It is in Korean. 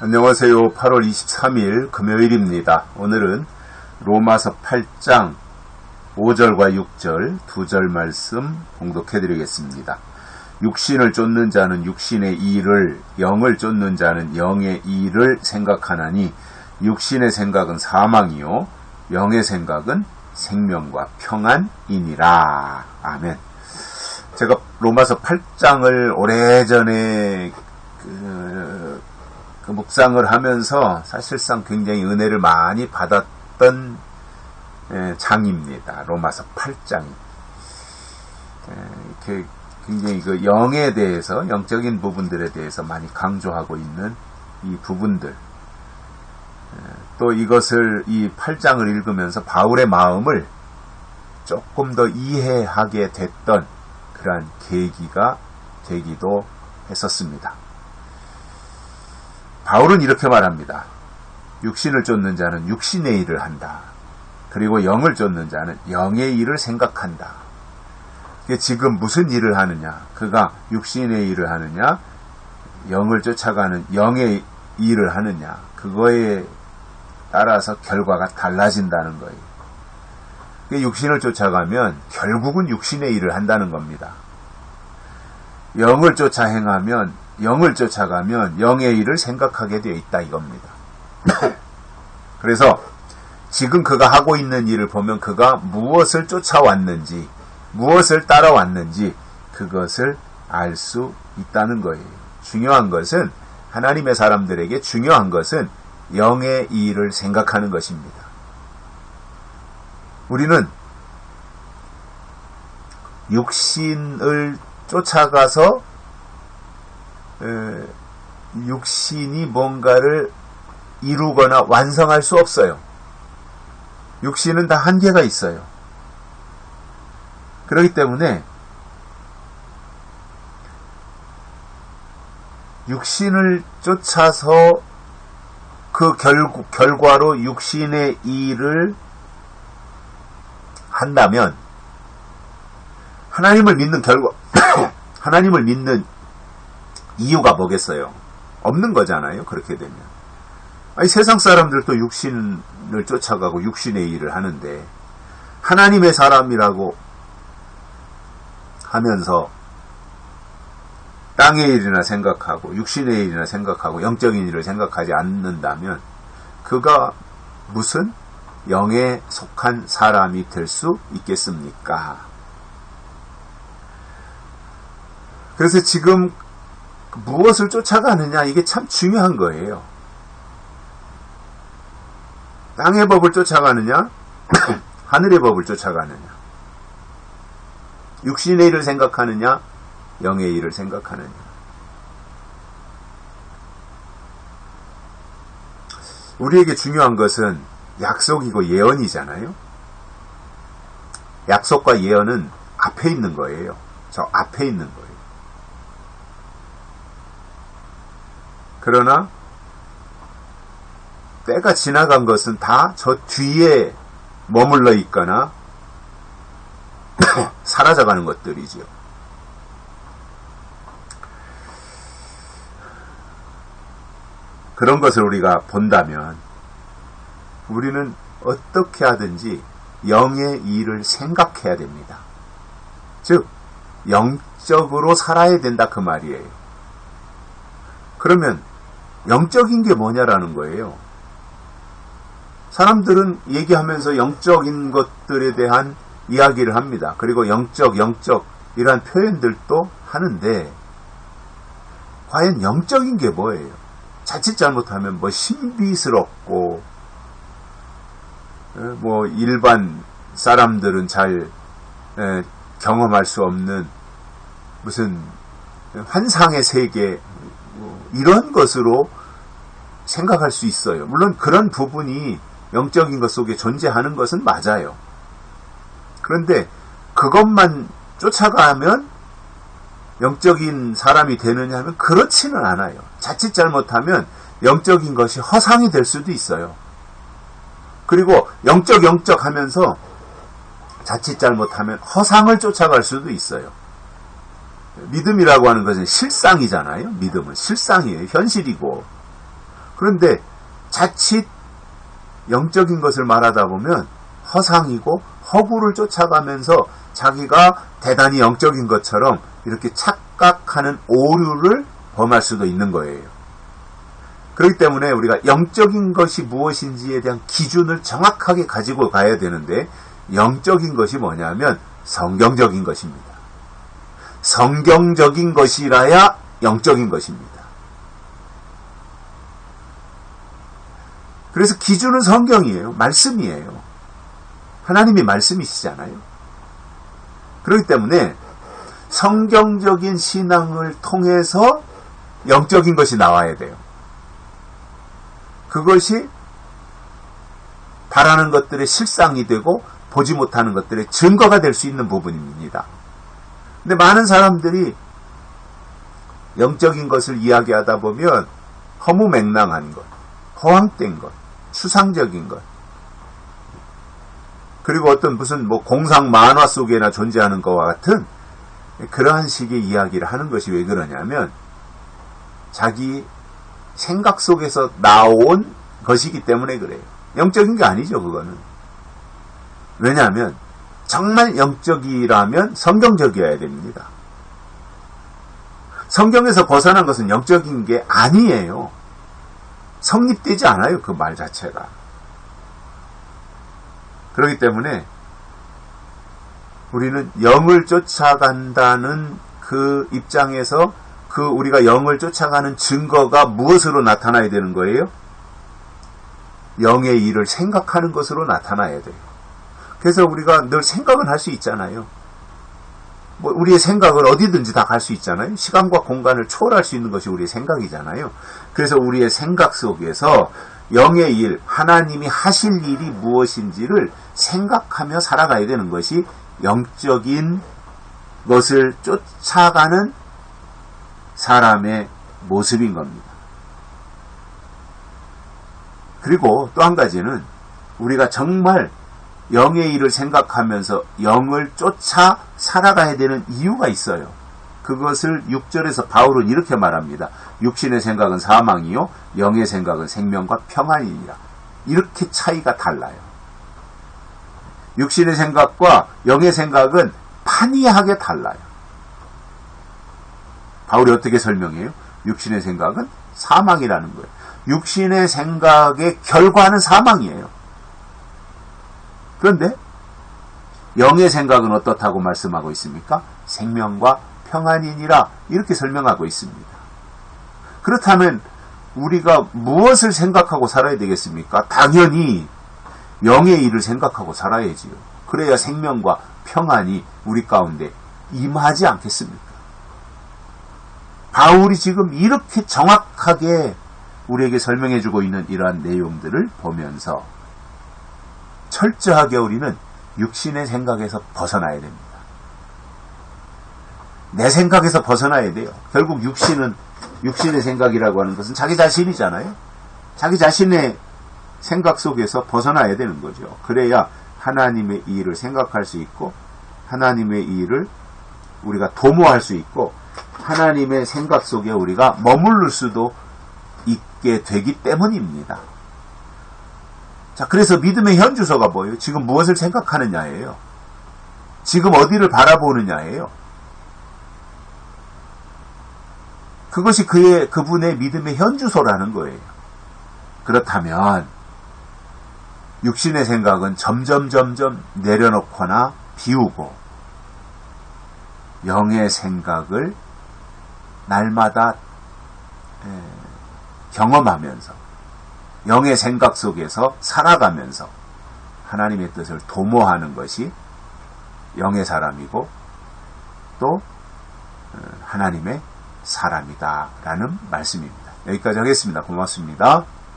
안녕하세요. 8월 23일 금요일입니다. 오늘은 로마서 8장 5절과 6절 두 절 말씀 봉독해 드리겠습니다. 육신을 쫓는 자는 육신의 일을, 영을 쫓는 자는 영의 일을 생각하나니 육신의 생각은 사망이요 영의 생각은 생명과 평안이니라. 아멘. 제가 로마서 8장을 오래전에 묵상을 하면서 사실상 굉장히 은혜를 많이 받았던 장입니다. 로마서 8장이. 이렇게 굉장히 그 영에 대해서, 영적인 부분들에 대해서 많이 강조하고 있는 이 부분들. 또 이것을, 이 8장을 읽으면서 바울의 마음을 조금 더 이해하게 됐던 그러한 계기가 되기도 했었습니다. 바울은 이렇게 말합니다. 육신을 쫓는 자는 육신의 일을 한다. 그리고 영을 쫓는 자는 영의 일을 생각한다. 지금 무슨 일을 하느냐? 그가 육신의 일을 하느냐? 영을 쫓아가는 영의 일을 하느냐? 그거에 따라서 결과가 달라진다는 거예요. 육신을 쫓아가면 결국은 육신의 일을 한다는 겁니다. 영을 쫓아 행하면, 영을 쫓아가면 영의 일을 생각하게 되어 있다 이겁니다. 그래서 지금 그가 하고 있는 일을 보면 그가 무엇을 쫓아왔는지, 무엇을 따라왔는지 그것을 알 수 있다는 거예요. 중요한 것은, 하나님의 사람들에게 중요한 것은 영의 일을 생각하는 것입니다. 우리는 육신을 쫓아가서 육신이 뭔가를 이루거나 완성할 수 없어요. 육신은 다 한계가 있어요. 그렇기 때문에 육신을 쫓아서 그 결과로 육신의 일을 한다면 하나님을 믿는 하나님을 믿는 이유가 뭐겠어요? 없는 거잖아요. 그렇게 되면. 아니, 세상 사람들도 육신을 쫓아가고 육신의 일을 하는데 하나님의 사람이라고 하면서 땅의 일이나 생각하고 육신의 일이나 생각하고 영적인 일을 생각하지 않는다면 그가 무슨 영에 속한 사람이 될 수 있겠습니까? 그래서 지금 무엇을 쫓아가느냐, 이게 참 중요한 거예요. 땅의 법을 쫓아가느냐, 하늘의 법을 쫓아가느냐, 육신의 일을 생각하느냐, 영의 일을 생각하느냐. 우리에게 중요한 것은 약속이고 예언이잖아요. 약속과 예언은 앞에 있는 거예요. 저 앞에 있는 거예요. 그러나 때가 지나간 것은 다 저 뒤에 머물러 있거나 사라져가는 것들이지요. 그런 것을 우리가 본다면 우리는 어떻게 하든지 영의 일을 생각해야 됩니다. 즉 영적으로 살아야 된다 그 말이에요. 그러면 영적인 게 뭐냐라는 거예요. 사람들은 얘기하면서 영적인 것들에 대한 이야기를 합니다. 그리고 영적 이런 표현들도 하는데 과연 영적인 게 뭐예요? 자칫 잘못하면 신비스럽고 일반 사람들은 잘 경험할 수 없는 무슨 환상의 세계 이런 것으로 생각할 수 있어요. 물론 그런 부분이 영적인 것 속에 존재하는 것은 맞아요. 그런데 그것만 쫓아가면 영적인 사람이 되느냐 하면 그렇지는 않아요. 자칫 잘못하면 영적인 것이 허상이 될 수도 있어요. 그리고 영적 하면서 자칫 잘못하면 허상을 쫓아갈 수도 있어요. 믿음이라고 하는 것은 실상이잖아요. 믿음은 실상이에요. 현실이고. 그런데 자칫 영적인 것을 말하다 보면 허상이고 허구를 쫓아가면서 자기가 대단히 영적인 것처럼 이렇게 착각하는 오류를 범할 수도 있는 거예요. 그렇기 때문에 우리가 영적인 것이 무엇인지에 대한 기준을 정확하게 가지고 가야 되는데, 영적인 것이 뭐냐면 성경적인 것입니다. 성경적인 것이라야 영적인 것입니다. 그래서 기준은 성경이에요. 말씀이에요. 하나님이 말씀이시잖아요. 그렇기 때문에 성경적인 신앙을 통해서 영적인 것이 나와야 돼요. 그것이 바라는 것들의 실상이 되고 보지 못하는 것들의 증거가 될 수 있는 부분입니다. 근데 많은 사람들이 영적인 것을 이야기하다 보면 허무맹랑한 것, 허황된 것, 추상적인 것, 그리고 어떤 무슨 공상 만화 속에나 존재하는 것과 같은 그러한 식의 이야기를 하는 것이 왜 그러냐면 자기 생각 속에서 나온 것이기 때문에 그래요. 영적인 게 아니죠, 그거는. 왜냐하면 정말 영적이라면 성경적이어야 됩니다. 성경에서 벗어난 것은 영적인 게 아니에요. 성립되지 않아요, 그 말 자체가. 그렇기 때문에 우리는 영을 쫓아간다는 그 입장에서 그 우리가 영을 쫓아가는 증거가 무엇으로 나타나야 되는 거예요? 영의 일을 생각하는 것으로 나타나야 돼요. 그래서 우리가 늘 생각은 할 수 있잖아요. 우리의 생각은 어디든지 다 갈 수 있잖아요. 시간과 공간을 초월할 수 있는 것이 우리의 생각이잖아요. 그래서 우리의 생각 속에서 영의 일, 하나님이 하실 일이 무엇인지를 생각하며 살아가야 되는 것이 영적인 것을 쫓아가는 사람의 모습인 겁니다. 그리고 또 한 가지는 우리가 정말 영의 일을 생각하면서 영을 쫓아 살아가야 되는 이유가 있어요. 그것을 6절에서 바울은 이렇게 말합니다. 육신의 생각은 사망이요 영의 생각은 생명과 평안이니라. 이렇게 차이가 달라요. 육신의 생각과 영의 생각은 판이하게 달라요. 바울이 어떻게 설명해요? 육신의 생각은 사망이라는 거예요. 육신의 생각의 결과는 사망이에요. 그런데 영의 생각은 어떻다고 말씀하고 있습니까? 생명과 평안이니라 이렇게 설명하고 있습니다. 그렇다면 우리가 무엇을 생각하고 살아야 되겠습니까? 당연히 영의 일을 생각하고 살아야지요. 그래야 생명과 평안이 우리 가운데 임하지 않겠습니까? 바울이 지금 이렇게 정확하게 우리에게 설명해주고 있는 이러한 내용들을 보면서 철저하게 우리는 육신의 생각에서 벗어나야 됩니다. 내 생각에서 벗어나야 돼요. 결국 육신의 생각이라고 하는 것은 자기 자신이잖아요. 자기 자신의 생각 속에서 벗어나야 되는 거죠. 그래야 하나님의 일을 생각할 수 있고 하나님의 일을 우리가 도모할 수 있고 하나님의 생각 속에 우리가 머무를 수도 있게 되기 때문입니다. 자, 그래서 믿음의 현주소가 뭐예요? 지금 무엇을 생각하느냐예요. 지금 어디를 바라보느냐예요. 그것이 그분의 믿음의 현주소라는 거예요. 그렇다면 육신의 생각은 점점 내려놓거나 비우고 영의 생각을 날마다 경험하면서 영의 생각 속에서 살아가면서 하나님의 뜻을 도모하는 것이 영의 사람이고 또 하나님의 사람이다라는 말씀입니다. 여기까지 하겠습니다. 고맙습니다.